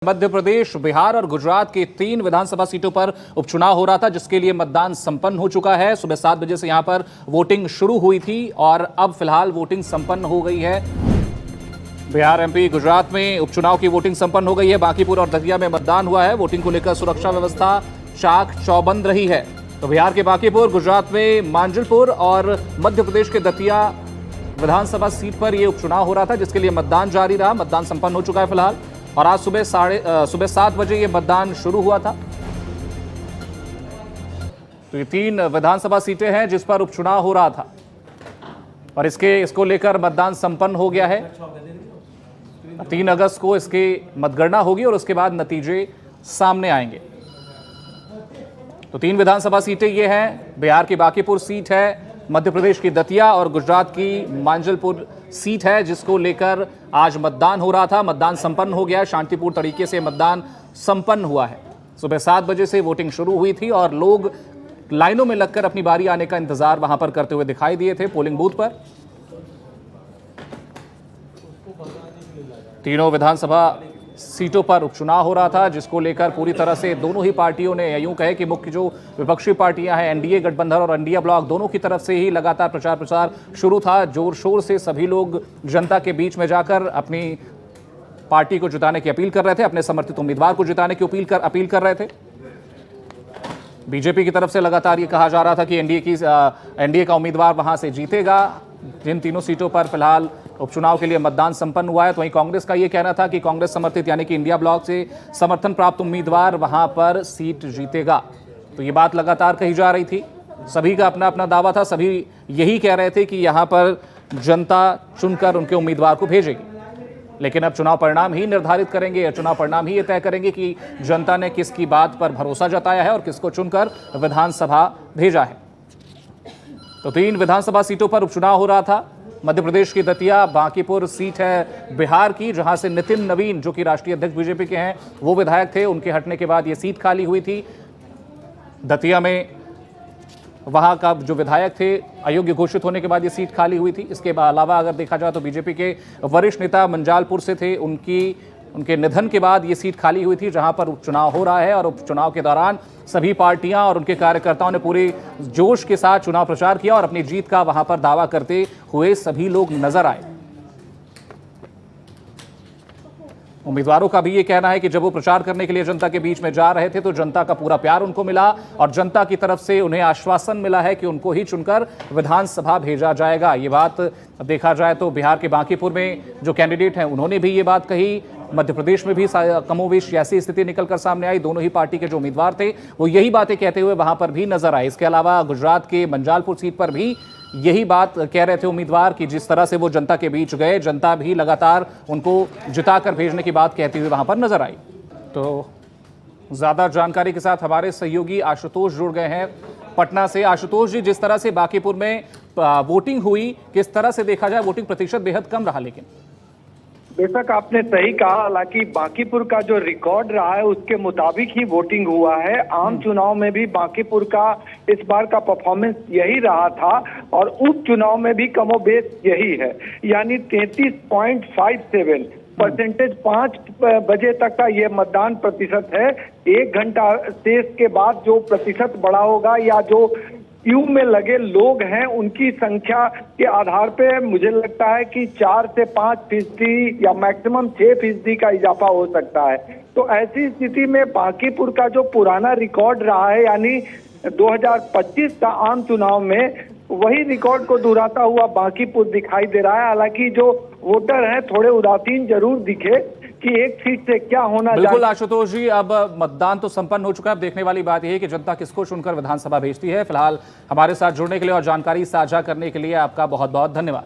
मध्य प्रदेश, बिहार और गुजरात के 3 विधानसभा सीटों पर उपचुनाव हो रहा था, जिसके लिए मतदान संपन्न हो चुका है। सुबह 7 बजे से यहां पर वोटिंग शुरू हुई थी और अब फिलहाल वोटिंग संपन्न हो गई है। बिहार, एमपी, गुजरात में उपचुनाव की वोटिंग संपन्न हो गई है। बांकीपुर और दतिया में मतदान हुआ है। वोटिंग को लेकर सुरक्षा व्यवस्था चाक चौबंद रही है। तो बिहार के बांकीपुर, गुजरात में मांजलपुर और मध्य प्रदेश के दतिया विधानसभा सीट पर यह उपचुनाव हो रहा था, जिसके लिए मतदान जारी रहा। मतदान संपन्न हो चुका है फिलहाल और आज सुबह 7 बजे ये मतदान शुरू हुआ था। तो ये 3 विधानसभा सीटें हैं जिस पर उपचुनाव हो रहा था और इसको लेकर मतदान संपन्न हो गया है। 3 अगस्त को इसकी मतगणना होगी और उसके बाद नतीजे सामने आएंगे। तो 3 विधानसभा सीटें ये हैं। बिहार की बांकीपुर सीट है, मध्य प्रदेश की दतिया और गुजरात की मांजलपुर सीट है, जिसको लेकर आज मतदान हो रहा था। मतदान संपन्न हो गया, शांतिपूर्ण तरीके से मतदान संपन्न हुआ है। सुबह 7 बजे से वोटिंग शुरू हुई थी और लोग लाइनों में लगकर अपनी बारी आने का इंतजार वहां पर करते हुए दिखाई दिए थे पोलिंग बूथ पर। तीनों विधानसभा सीटों पर उपचुनाव हो रहा था, जिसको लेकर पूरी तरह से दोनों ही पार्टियों ने, यूं कहे कि मुख्य जो विपक्षी पार्टियां हैं, एनडीए गठबंधन और इंडिया ब्लॉक, दोनों की तरफ से ही लगातार प्रचार शुरू था। जोर शोर से सभी लोग जनता के बीच में जाकर अपनी पार्टी को जिताने की अपील कर रहे थे, अपने समर्थित उम्मीदवार को जिताने की अपील कर रहे थे। बीजेपी की तरफ से लगातार ये कहा जा रहा था कि एनडीए का उम्मीदवार वहां से जीतेगा। जिन तीनों सीटों पर फिलहाल उपचुनाव के लिए मतदान संपन्न हुआ है, तो वहीं कांग्रेस का यह कहना था कि कांग्रेस समर्थित यानी कि इंडिया ब्लॉक से समर्थन प्राप्त उम्मीदवार वहां पर सीट जीतेगा। तो ये बात लगातार कही जा रही थी। सभी का अपना अपना दावा था। सभी यही कह रहे थे कि यहां पर जनता चुनकर उनके उम्मीदवार को भेजेगी। लेकिन अब चुनाव परिणाम ही निर्धारित करेंगे या चुनाव परिणाम ही ये तय करेंगे कि जनता ने किसकी बात पर भरोसा जताया है और किसको चुनकर विधानसभा भेजा है। तो 3 विधानसभा सीटों पर उपचुनाव हो रहा था। मध्य प्रदेश की दतिया, बांकीपुर सीट है बिहार की, जहां से नितिन नवीन, जो कि राष्ट्रीय अध्यक्ष बीजेपी के हैं, वो विधायक थे। उनके हटने के बाद ये सीट खाली हुई थी। दतिया में वहां का जो विधायक थे, अयोग्य घोषित होने के बाद ये सीट खाली हुई थी। इसके अलावा अगर देखा जाए तो बीजेपी के वरिष्ठ नेता मंजालपुर से थे, उनके निधन के बाद ये सीट खाली हुई थी, जहां पर उपचुनाव हो रहा है। और उपचुनाव के दौरान सभी पार्टियां और उनके कार्यकर्ताओं ने पूरे जोश के साथ चुनाव प्रचार किया और अपनी जीत का वहां पर दावा करते हुए सभी लोग नजर आए। उम्मीदवारों का भी ये कहना है कि जब वो प्रचार करने के लिए जनता के बीच में जा रहे थे, तो जनता का पूरा प्यार उनको मिला और जनता की तरफ से उन्हें आश्वासन मिला है कि उनको ही चुनकर विधानसभा भेजा जाएगा। ये बात देखा जाए तो बिहार के बांकीपुर में जो कैंडिडेट हैं, उन्होंने भी ये बात कही। मध्य प्रदेश में भी कमोवेश ऐसी स्थिति निकलकर सामने आई। दोनों ही पार्टी के जो उम्मीदवार थे, वो यही बातें कहते हुए वहां पर भी नजर आए। इसके अलावा गुजरात के मंजालपुर सीट पर भी यही बात कह रहे थे उम्मीदवार कि जिस तरह से वो जनता के बीच गए, जनता भी लगातार उनको जिताकर भेजने की बात कहते हुए वहां पर नजर आई। तो ज्यादा जानकारी के साथ हमारे सहयोगी आशुतोष जुड़ गए हैं पटना से। आशुतोष जी, जिस तरह से बांकीपुर में वोटिंग हुई, किस तरह से देखा जाए वोटिंग प्रतिशत बेहद कम रहा, लेकिन बेशक आपने सही कहा। हालांकि बांकीपुर का जो रिकॉर्ड रहा है उसके मुताबिक ही वोटिंग हुआ है। आम चुनाव में भी बांकीपुर का इस बार का परफॉर्मेंस यही रहा था और उपचुनाव में भी कमोबेश यही है, यानी 33.57 परसेंटेज। 5 बजे तक का ये मतदान प्रतिशत है। 1 घंटा शेष के बाद जो प्रतिशत बढ़ा होगा या जो क्यू में लगे लोग हैं, उनकी संख्या के आधार पे मुझे लगता है कि 4 से 5% या मैक्सिमम 6% का इजाफा हो सकता है। तो ऐसी स्थिति में बांकीपुर का जो पुराना रिकॉर्ड रहा है, यानी 2025 का आम चुनाव में, वही रिकॉर्ड को दोहराता हुआ बांकीपुर दिखाई दे रहा है। हालांकि जो वोटर हैं थोड़े उदासीन जरूर दिखे कि एक सीट से क्या होना। बिल्कुल आशुतोष जी, अब मतदान तो संपन्न हो चुका है। अब देखने वाली बात यह है कि जनता किसको चुनकर विधानसभा भेजती है। फिलहाल हमारे साथ जुड़ने के लिए और जानकारी साझा करने के लिए आपका बहुत बहुत धन्यवाद।